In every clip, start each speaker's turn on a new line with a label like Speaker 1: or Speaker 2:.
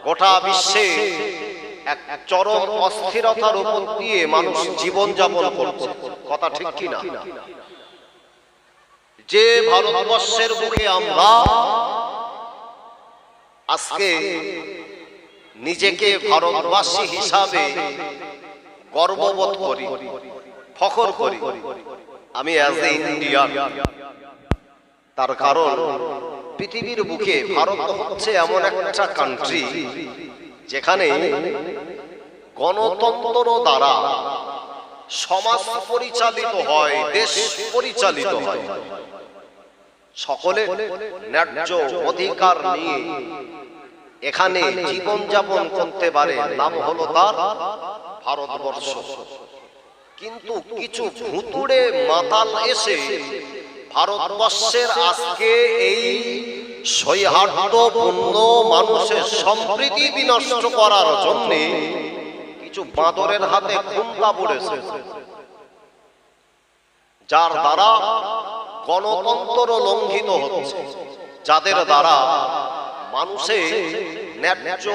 Speaker 1: গোটা বিশ্বে এক চরম অস্থিরতার উপর দিয়ে মানুষ জীবন যাপন করছে। কথা ঠিক কিনা? যে ভারতবর্ষের বুকে আমরা আজকে নিজেকে ভারতবাসী হিসাবে গর্ববোধ করি, ফখর করি, আমি অ্যাজ এ ইন্ডিয়ান। তার কারণ পৃথিবীর বুকে ভারত হচ্ছে এমন একটা কান্ট্রি যেখানে গণতন্ত্র দ্বারা সমাজ পরিচালিত হয়, দেশ পরিচালিত হয়, সকলে ন্যায্য অধিকার নিয়ে এখানে জীবন যাপন করতে পারে। নাম হলো তার ভারতবর্ষ। কিন্তু কিছু ভুতুড়ে মাতাল এসে ভারতবর্ষের আজকে এই সৌহার্দ্যপূর্ণ মানুষের সম্প্রীতি বিনষ্ট করার জন্য কিছু বাঁদরের হাতে খুন্তা পড়েছে, যার দ্বারা গণতন্ত্র লঙ্ঘিত হচ্ছে, যাদের দ্বারা মানুষের ন্যায্য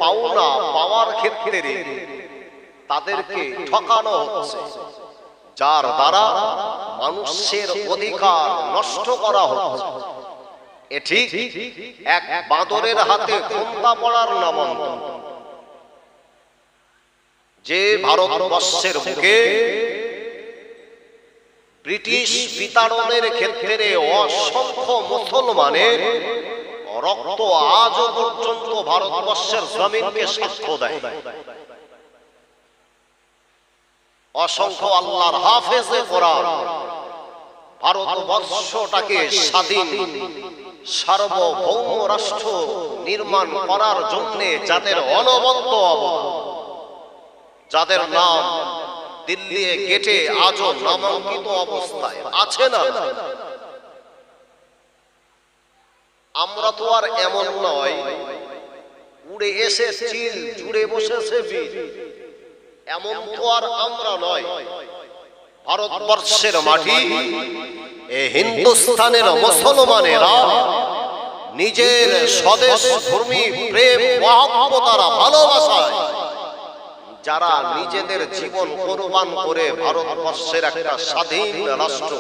Speaker 1: পাওনা পাওয়ার ক্ষেত্রে তাদেরকে ঠকানো হচ্ছে, যার দ্বারা মানুষের অধিকার নষ্ট করা হচ্ছে। এটি এক বাঁদরের হাতে খুন্তা পড়ার নামান্তর। যে ভারতবর্ষের বুকে ব্রিটিশ বিতাড়নের ক্ষেত্রে অসংখ্য মুসলমানের রক্ত আজও পর্যন্ত ভারতবর্ষের জমিনকে সাক্ষ্য দেয়, অসংখ্য আল্লাহর হাফেজে কোরআন ভারতবর্ষটাকে স্বাধীন সার্বভৌম রাষ্ট্র নির্মাণ করার জন্য যাদের অনবদ্য অবদান, যাদের নাম দিল্লি গেটে আজও নামাঙ্কিত অবস্থায় আছে না। আমরা তো আর এমন নয় উড়ে এসে চিল জুড়ে বসেছে বীর, এমন তো আর আমরা নয়। ভারতবর্ষের মাটি হিন্দুস্তানের মুসলমানেরা নিজের স্বদেশ ধর্মী প্রেম মহব্বতারা ভালোবাসায় যারা নিজেদের জীবন কোরবান করে ভারতবর্ষের একটা স্বাধীন রাষ্ট্র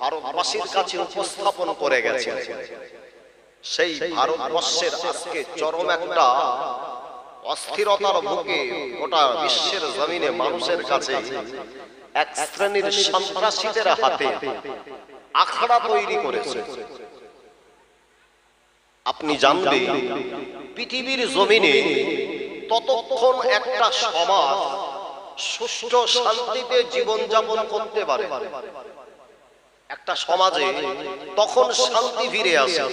Speaker 1: ভারতবাসীর কাছে উপস্থাপন করে গেছে, সেই ভারতবর্ষের আজকে চরম একটা অস্থিরতার বুকে গোটা বিশ্বের জমিনে মানুষের কাছে এক শ্রেণীর সন্ত্রাসীদের হাতে আখড়া তৈরি করেছে। আপনি জানবেন পৃথিবীর জমিনে ততক্ষণ একটা সমাজ সুষ্ঠু শান্তিতে জীবনযাপন করতে পারে, একটা সমাজে তখন শান্তি ফিরে আসে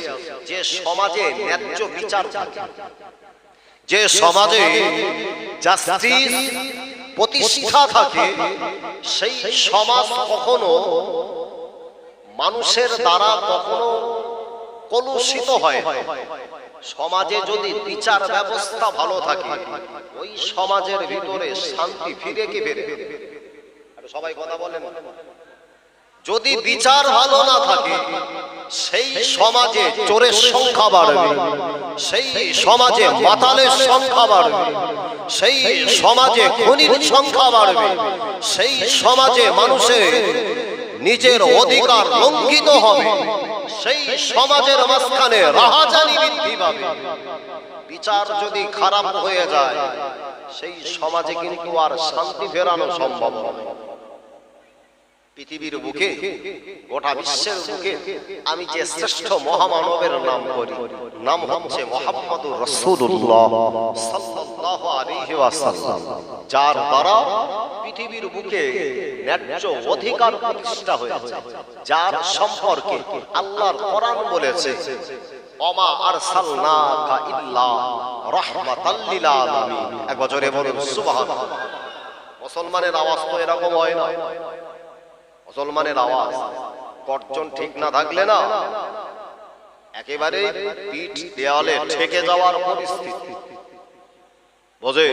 Speaker 1: যে সমাজে ন্যায্য বিচার থাকে, যে সমাজে জাস্টিস প্রতিষ্ঠা থাকে। সেই সমাজ কখনো মানুষের দ্বারা কখনো কলুষিত হয়। সমাজে যদি বিচার ব্যবস্থা ভালো থাকে ওই সমাজের ভিতরে শান্তি ফিরে কি ফিরে? সবাই কথা বলেন। যদি বিচার ভালো না থাকে সেই সমাজে চোরের সংখ্যা বাড়বে, সেই সমাজে মাতালের সংখ্যা বাড়বে, সেই সমাজে খুনির সংখ্যা বাড়বে, সেই সমাজে মানুষের নিজের অধিকার লঙ্ঘিত হবে, সেই সমাজের মাঝখানে রাহাজানি বৃদ্ধি পাবে। বিচার যদি খারাপ হয়ে যায় সেই সমাজে কিন্তু আর শান্তি ফেরানো সম্ভব নয়। পৃথিবীর বুকে গোটা বিশ্বের বুকে আমি যে শ্রেষ্ঠ মহামানবের নাম করি, নাম হচ্ছে মুহাম্মদুর রাসূলুল্লাহ সাল্লাল্লাহু আলাইহি ওয়াসাল্লাম, যার দ্বারা পৃথিবীর বুকে ন্যায্য অধিকার প্রতিষ্ঠা হয়েছে, যার সম্পর্কে আল্লাহর কোরআন বলেছে ওমা আরসালনাকা ইল্লা রাহমাতাল লিল আলামিন। এক বছরে বলুন সুবহানাল্লাহ। মুসলমানের আওয়াজ তো এরকম হয় না। মুসলমানের আওয়াজ গর্জন ঠিক না থাকলে না একেবারে পিঠ দেয়ালে ঠেকে যাওয়ার পরিস্থিতি। বোঝে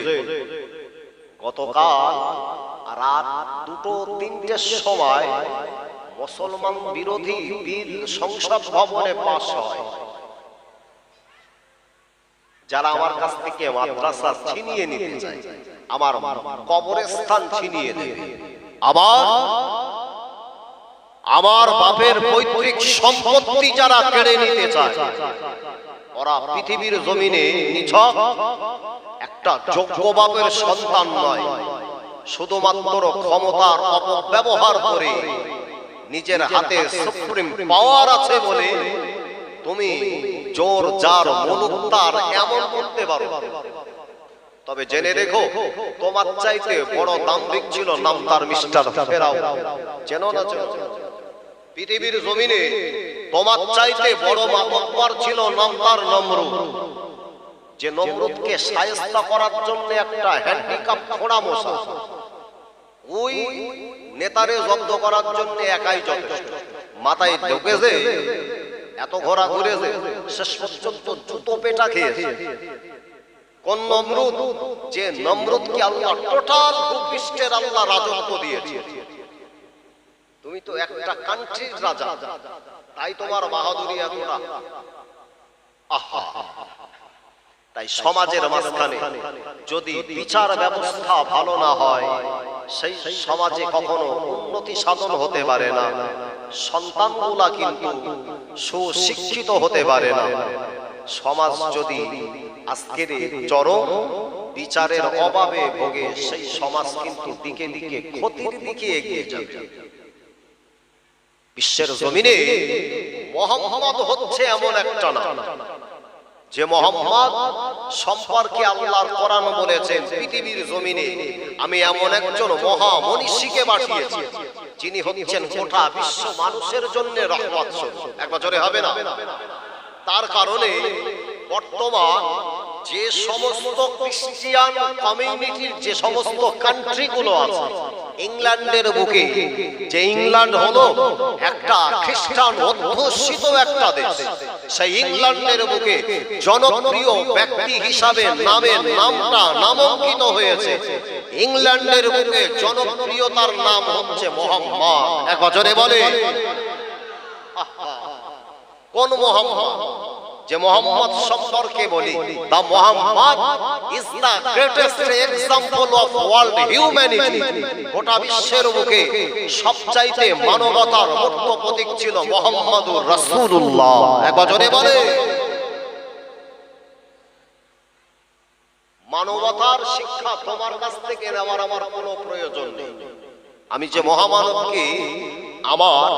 Speaker 1: গতকাল রাত 2-3টের সময় মুসলমান বিরোধী বিল সংসদ ভবনে পাস হয়। যারা আমার কাছ থেকে মাদ্রাসা ছিনিয়ে নিতে চায়, আমার কবরস্থান ছিনিয়ে নেবে, আমার বাপের পৈতৃক সম্পত্তি যারা কেড়ে নিতে চায়, ওরা পৃথিবীর জমিনে নিছক একটা যোগ্য বাপের সন্তান নয়, শুধুমাত্র ক্ষমতার অপব্যবহার করে নিজের হাতে সুপ্রিম পাওয়ার আছে বলে তুমি জোর জার মুলুক তার এমন করতে পারো। তবে জেনে রেখো, তোমার চাইতে বড় দাম্ভিক ছিল নাম তার মিস্টার ফেরাও। চেনো না? পৃথিবীর জমিনে তোমার চাইতে বড় মাতব্বর ছিল নাম তার নমরুদ, যে নমরুদকে শায়েস্তা করার জন্য একটা হ্যান্ডিক্যাপ খোঁড়া মশা, ওই নেতারে জব্দ করার জন্য একাই যথেষ্ট। মাথায় ঢুকেছে, এত ঘোরা ঘুরেছে, শেষ পর্যন্ত জুতো পেটা খেয়েছে। কোন নমরুদ? যে নমরুদকে আল্লাহ টোটাল ভূপৃষ্ঠের আল্লাহ রাজত্ব দিয়েছে। তুমি তো একটা কান্ট্রির রাজা, তাই তোমার বাহাদুরি এতটা। আহা! তাই সমাজের মাঝখানে যদি বিচার ব্যবস্থা ভালো না হয়, সেই সমাজে কখনো উন্নতি সাধন হতে পারে না, সন্তানগুলা কিন্তু সুশিক্ষিত হতে পারে না। সমাজ যদি আজকের চরম বিচারের অভাবে ভোগে, সেই সমাজ কিন্তু দিকে দিকে ক্ষতির দিকে এগিয়ে যাবে। বিশ্বের জমিনে মুহাম্মদ হচ্ছে এমন একটা নাম, যে মুহাম্মদ সম্পর্কে আল্লাহর কোরআন বলেছেন, পৃথিবীর জমিনে আমি এমন একজন মহা মনীষীকে পাঠিয়েছি, যিনি হচ্ছেন গোটা বিশ্ব মানুষের জন্য রহমত স্বরূপ। এক বছরে হবে না। তার কারণে বর্তমান যে সমস্ত খ্রিস্টিয়ান কমিউনিটির যে সমস্ত কান্ট্রিগুলো আছে, ইংল্যান্ডের বুকে, যে ইংল্যান্ড হলো একটা খ্রিস্টান অধ্যুষিত একটা দেশ, সেই ইংল্যান্ডের বুকে জনপ্রিয় ব্যক্তি হিসাবে নামটা নামাঙ্কিত হয়েছে। ইংল্যান্ডের বুকে জনপ্রিয়তার নাম হচ্ছে মুহাম্মদ। এক বছরে বলে কোন মুহাম্মদ? যে মুহাম্মদ সম্পর্কে বলি, the Muhammad is the greatest example of world humanity. গোটা বিশ্বের বুকে সবচাইতে মানবতার মূর্ত প্রতীক ছিল মুহাম্মদুর রাসূলুল্লাহ। এক বছরে বলে মানবতার শিক্ষা তোমার কাছ থেকে নেওয়ার আমার কোনো প্রয়োজন নেই। আমি যে মহামানবকে আমার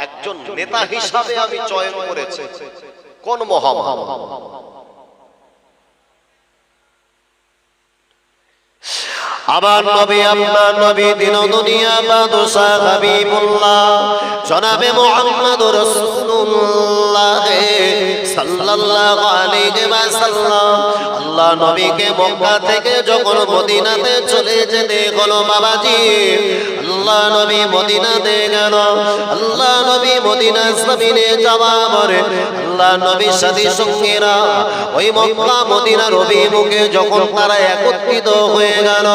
Speaker 1: একজন নেতা হিসাবে আমি চয়ন করেছি, কোন মুহাম্মদ? আমার নবী, আপনার নবী, দিন দুনিয়া বাদশা হাবিবুল্লাহ জনাবে মুহাম্মদুর রাসূলুল্লাহ সাল্লাল্লাহু আলাইহি ওয়াসাল্লাম। আল্লাহ নবীকে মক্কা থেকে যখন মদিনাতে চলে যেতে হলো বাবাজি, আল্লাহ নবী মদিনাতে গেল। আল্লাহ নবী মদিনা জমিনে যাওয়া পরে আল্লাহ নবীর সাথী সঙ্গীরা ওই মক্কা মদিনার অভিমুখে যখন তারা একত্রিত হয়ে গেল,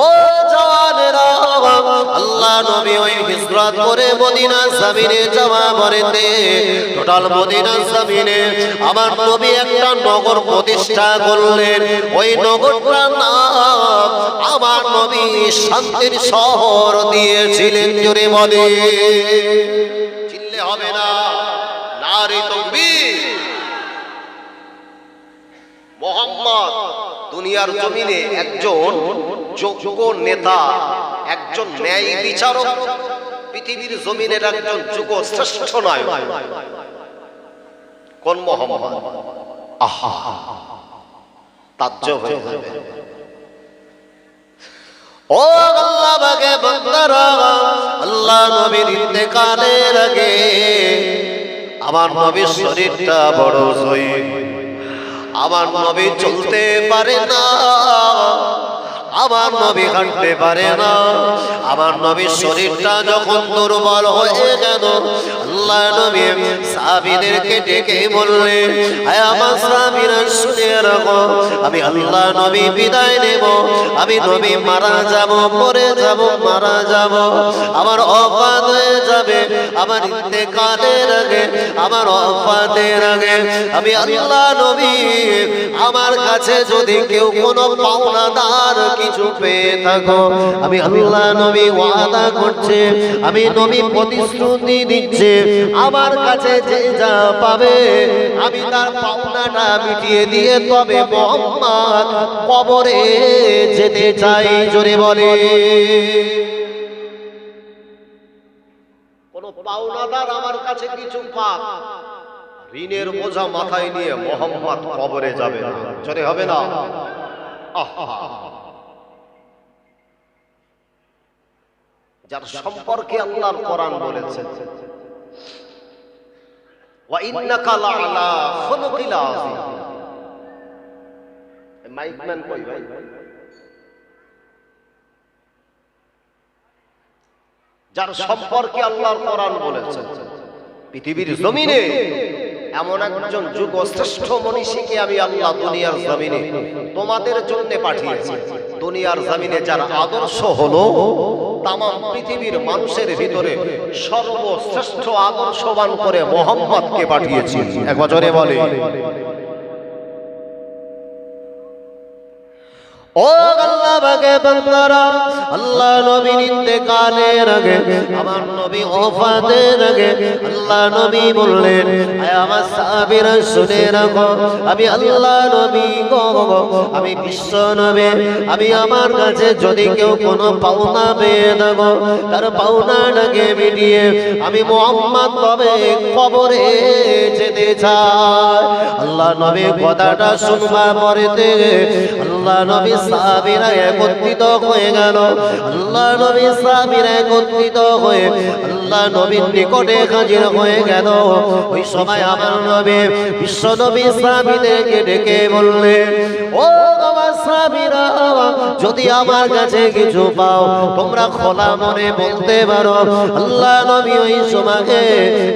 Speaker 1: ও জানেরা, আল্লাহ নবী ওই হিজরত করে মদিনা জমিনে যাওয়া পরেতে টোটাল মদিনা জমিনে আমার নবী একটা নগর প্রতিষ্ঠা করলেন। ওই নগরটার নাম আমার নবী শান্তির শহর দিয়েছিলেন। জোরে বলে, চিল্লে হবে না, নারে তাকবীর। মুহাম্মদ দুনিয়ার জমিনে একজন যোগ্য নেতা, একজন ন্যায় বিচারক, পৃথিবীর জমিনের একজন যুগ শ্রেষ্ঠ নায়ক। কোন মুহাম্মদ? আহা, তাজ্জব হয়ে যাবে। ও আল্লাহ বাগে বান্দারা, আল্লাহ নবীর ইন্তেকালের আগে আমার নবীর শরীরটা বড় জয়ীফ, আমার নবী চলতে পারে না, আমার নবী হাঁটতে পারে না। আমার নবীর শরীরটা যখন দুর্বল হয়ে গেল,
Speaker 2: আল্লাহ নবী সাহাবীদেরকে ডেকে বললেন, আয় আমার সাহাবীরা শুনে রাখো, আমি আল্লাহ নবী বিদায় নেব, আমি নবী মারা যাব, মরে যাব, মারা যাব, আমার ওফাত হয়ে যাবে, আমার ইন্তেকালের আগে, আমার ওফাতের আগে আমি আল্লাহ নবী, আমার কাছে যদি কেউ কোনো পাওনাদার কিছু পেয়ে থাকো, আমি আল্লাহ নবী ওয়াদা করছে, আমি নবী প্রতিশ্রুতি দিচ্ছে, আমার কাছে যে যা পাবে আমি তার পাওনাটা মিটিয়ে দিয়ে তবে মুহাম্মদ কবরে যেতে চাই। জোরে বলে,
Speaker 1: কোন পাওনাদার আমার কাছে কিছু পাক, ঋণের বোঝা মাথায় নিয়ে মুহাম্মদ কবরে যাবে না। জোরে হবে না? যার সম্পর্কে আল্লাহর কোরআন বলেছেন, ওয়া ইন্নাকা লাআলা খুলুকিল আযীম। মাইকম্যান কই ভাই? যার সম্পর্কে আল্লাহর কোরআন বলেছেন, পৃথিবীর জমিনে এমন একজন যুগ শ্রেষ্ঠ মনীষীকে আমি আল্লাহ দুনিয়ার জমিনে তোমাদের জন্য পাঠিয়েছি। দুনিয়ার জমিনে যার আদর্শ হলো তামাম পৃথিবীর মানুষের ভিতরে সর্বশ্রেষ্ঠ আদর্শবান করে মুহাম্মদকে পাঠিয়েছি। এক বছরে বলে,
Speaker 2: ও আল্লাহ বাগে বান্দারা, আল্লাহ নবীর ইন্তেকালের আগে, আমার নবী ওফাতের আগে আল্লাহ নবী বললেন, আয় আমার সাহাবীরা শুনে রাখো, আমি আল্লাহ নবী গো, আমি বিশ্ব নবী, আমি আমার কাছে যদি কেউ কোনো পাওনা পেয়ে থাকো, তার পাওনাটাকে মিটিয়ে আমি মুহাম্মদ তবে কবরে যেতে চাই। আল্লাহ নবী কথাটা শুনবা পরেতে আল্লাহ নবী সাহাবীরা একত্রিত হয়ে গেল। আল্লাহ নবী সাহাবীরা একত্রিত হয়ে আল্লাহ নবীর নিকটে হাজির হয়ে গেল। ওই সময় আমার নবী বিশ্ব নবী সাহাবীদেরকে ডেকে বললেন, ও আমার সাহাবীরা, যদি আমার কাছে কিছু পাও তোমরা খোলা মনে বলতে পারো। আল্লাহ নবী ওই সময়কে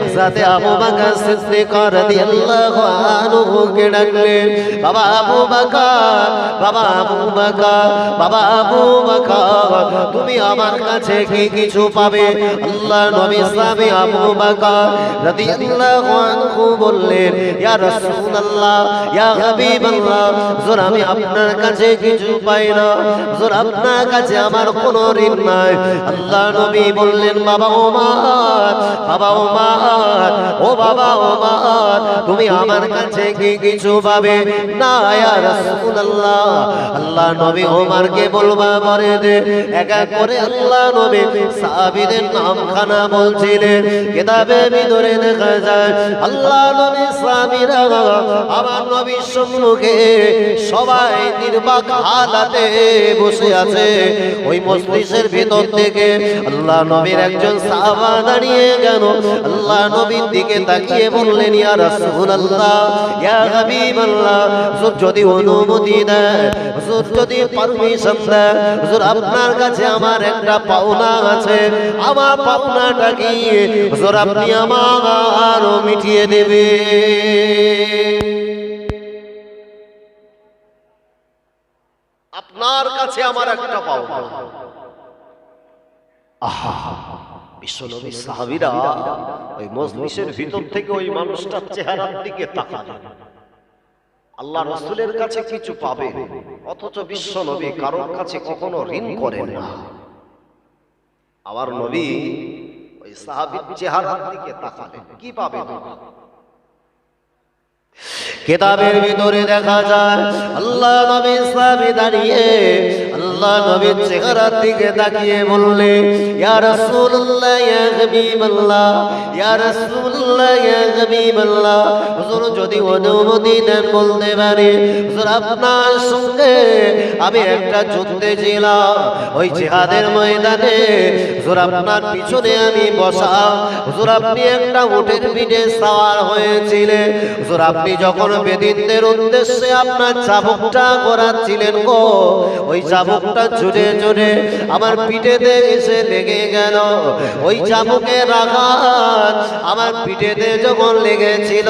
Speaker 2: হযরতে আবু বকর সিদ্দিক রাদিয়াল্লাহু আনহুকে ডাকলেন, বাবা আবু বকর, বাবা আবু বকর, বাবা আবু বকর, তুমি আমার কাছে কি কিছু পাবে? আল্লাহ নবী সাহাবী আবু বকর রাদিয়াল্লাহু আনহু বললেন, ইয়া রাসূলুল্লাহ, ইয়া হাবিবাল্লাহ, হুজুর আমি আপনার কাছে কিছু পাই না, হুজুর আপনার কাছে আমার কোনো ঋণ নাই। আল্লাহ নবী বললেন, বাবা ওমর, বাবা ওমর, ও বাবা ওমর, তুমি আমার কাছে কি কিছু পাবে? না ইয়া রাসূলুল্লাহ। আল্লাহ নবী ওমরকে বলবা পরে দে। এক এক করে আল্লাহ নবী সাহাবীদের নামখানা বলছিলেন। কিতাবের ভিতরে দেখা যায় আল্লাহ নবী সাহাবীরা আমার নবীর সম্মুখে সবাই নির্বাক হালাতে বসে আছে। ওই মজলিসের ভিতর থেকে আল্লাহ নবীর একজন সাহাবা দাঁড়িয়ে গেল। আল্লাহ নবীর দিকে তাকিয়ে বললেন, ইয়া রাসূলুল্লাহ, ইয়া হাবিবাল্লাহ, হুজুর যদি অনুমতি দেয়, হুজুর যদি পারমিশন দেয়, হুজুর আপনার কাছে আমার একটা পাওনা আছে, আমার পাওনাটা কি হুজুর আপনি আমার মিটিয়ে দেবে?
Speaker 1: আপনার কাছে আমার একটা পাওনা। আহা, বিশ্বনবী সাহাবীরা ওই মজলিসের ভিতর থেকে ওই মানুষটার চেহারার দিকে তাকালেন। আল্লাহ রাসূলের কাছে কিছু পাবে, অথচ বিশ্বনবী কারোর কাছে কখনো ঋণ করেন না। আমার নবী ওই সাহাবীর চেহারার দিকে তাকালেন, কি পাবে?
Speaker 2: কিতাবের ভিতরে দেখা যায় আল্লাহ নবী সাহাবী দাঁড়িয়ে আল্লাহ নবীর চেহারার দিকে তাকিয়ে বললেন, ইয়া রাসূলুল্লাহ, ইয়া হাবিবাল্লাহ, ইয়া রাসূলুল্লাহ, ইয়া হাবিবাল্লাহ, হুজুর যদি অনুমতি দেন বলতে পারি, হুজুর আপনার সঙ্গে আমি একটা যুদ্ধে ছিলাম, ওই জিহাদের ময়দানে হুজুর আপনার পিছনে আমি বসা, হুজুর আপনি একটা উটের পিঠে সওয়ার হয়েছিলেন, হুজুর আপনি যখন বেদিনদের উদ্দেশ্যে আপনার চাবুকটা করাচ্ছিলেন গো, ওই চাবুকটা জুড়ে জুড়ে আমার পিঠেতে এসে লেগে গেল। ওই চাবুকের আঘাত আমার পিঠেতে যখন লেগেছিল,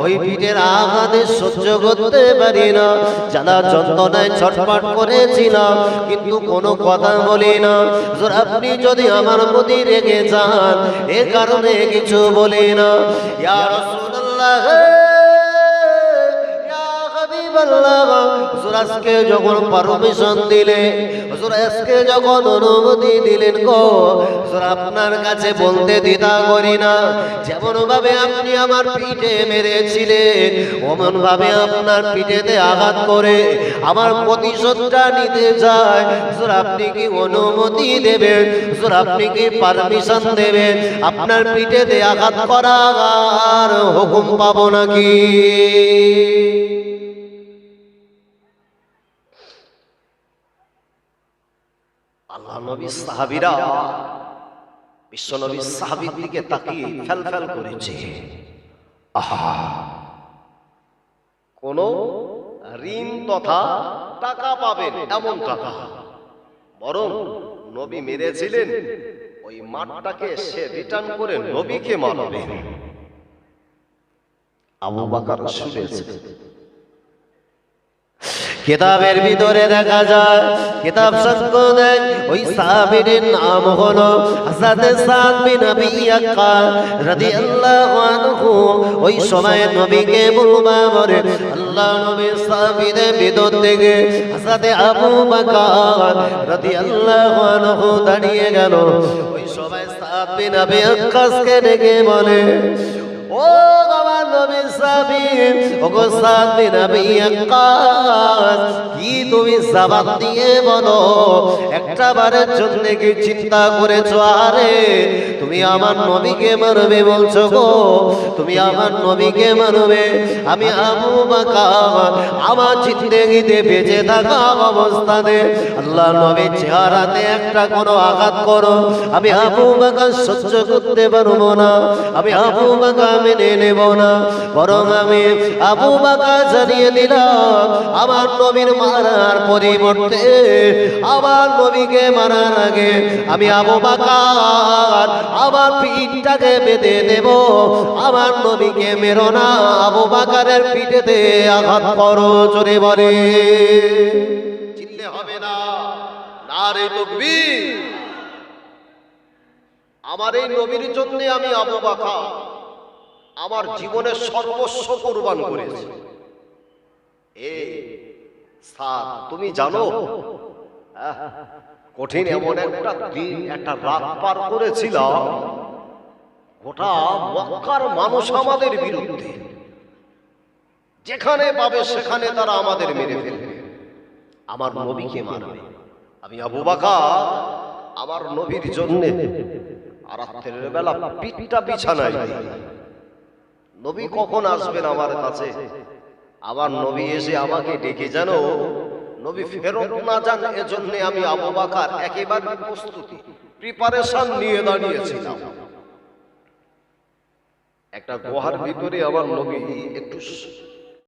Speaker 2: ওই পিঠের আঘাতে সহ্য করতে পারি না, জ্বালা যন্ত্রণায় ছটফট করেছিলাম, কিন্তু কোনো কথা বলি না। হুজুর আপনি যদি আমার প্রতি রেগে যান, এ কারণে কিছু বলি না। ইয়া রাসূলুল্লাহ, ইয়া হাবিবাল্লাহ, হুজুর আজকে যখন পারমিশন দিলে, হুজুর আজকে যখন অনুমতি দিলেন গো, হুজুর আপনার কাছে বলতে দ্বিধা করি না। যেমন ভাবে আপনি আমার পিঠে মেরেছিলেন, অমন ভাবে আপনার পিঠেতে আঘাত করে আমার প্রতিশোধটা নিতে চাই। হুজুর আপনি কি অনুমতি দেবেন? হুজুর আপনি কি পারমিশন দেবেন? আপনার পিঠেতে আঘাত করার হুকুম পাবো নাকি?
Speaker 1: আল্লাহ নবী সাহাবীরা বিশ্ব নবী সাহাবীর দিকে তাকিয়ে ফেল ফেল করেছে। আহা, কোন ঋণ তথা টাকা পাবেন এমন টাকা, বরং নবী মেরেছিলেন ওই মাঠটাকে সে রিটার্ন করে নবীকে মারবে। আবু বকর শুনেছে।
Speaker 2: কিতাবের ভিতরে দেখা যায়, কিতাব সাক্ষ্য দেয়, ওই সাহাবীর নাম হলো হযরত সাদ বিন আবি ওয়াক্কাস রাদিয়াল্লাহু আনহু। ওই সময় নবীকে বলবা বলে আল্লাহ নবী সাহাবীদের ভিতর থেকে হযরত আবু বকর রাদিয়াল্লাহু আনহু দাঁড়িয়ে গেল। ওই সময় সাদ বিন আবি ওয়াক্কাসকে ডেকে বলে, ও আমার নবীর সাহাবী, ওগো সাদ বিন আবি ওয়াক্কাস, কি তুমি জবাব দিয়ে বলো, একটা বারের জন্য কি চিন্তা করেছো? আরে তুমি আমার নবীকে মারবে বলছো গো, তুমি আমার নবীকে মারবে? আমি আবু বকর আমার জিন্দেগিতে বেঁচে থাকা অবস্থাতে আল্লাহ নবীর চেহারাতে একটা কোনো আঘাত করো, আমি আবু বকর সহ্য করতে পারবো না, আমি আবু বকর মেনে নেব না। বরং আমি আবু বকর জানিয়ে দিলাম, আমার নবীর মারার পরিবর্তে আমার নবীকে মারার আগে আমি আবু বকর আমার পিঠটাকে বেঁধে দেব। আমার নবীকে মেরো না, আবু বকরের পিঠেতে আঘাত করো। জোরে বলে
Speaker 1: চিল্লে হবে না, নারে তাকবীর। আমার এই নবীর জন্য আমি আবু বকর আমার জীবনের সর্বস্ব কুরবান করেছি। এই সাদ, তুমি জানো কঠিন এমন একটা দিন, একটা রাত পার করেছিলাম, গোটা মক্কার মানুষ আমাদের বিরুদ্ধে, যেখানে পাবে সেখানে তারা আমাদের মেরে ফেলবে, আমার নবীকে মারবে। আমি আবু বকর আমার নবীর জন্য আর রাতের বেলা পিঠটা বিছানায় দিই। নবী কখন আসবেন আমার কাছে? আমার নবী এসে আমাকে ডেকে যেন নবী ফেরত না যান, এজন্য আমি আবু বকর একেবারে প্রস্তুতি প্রিপারেশন নিয়ে দাঁড়িয়েছিলাম। একটা গুহার ভিতরে আমার নবী একটু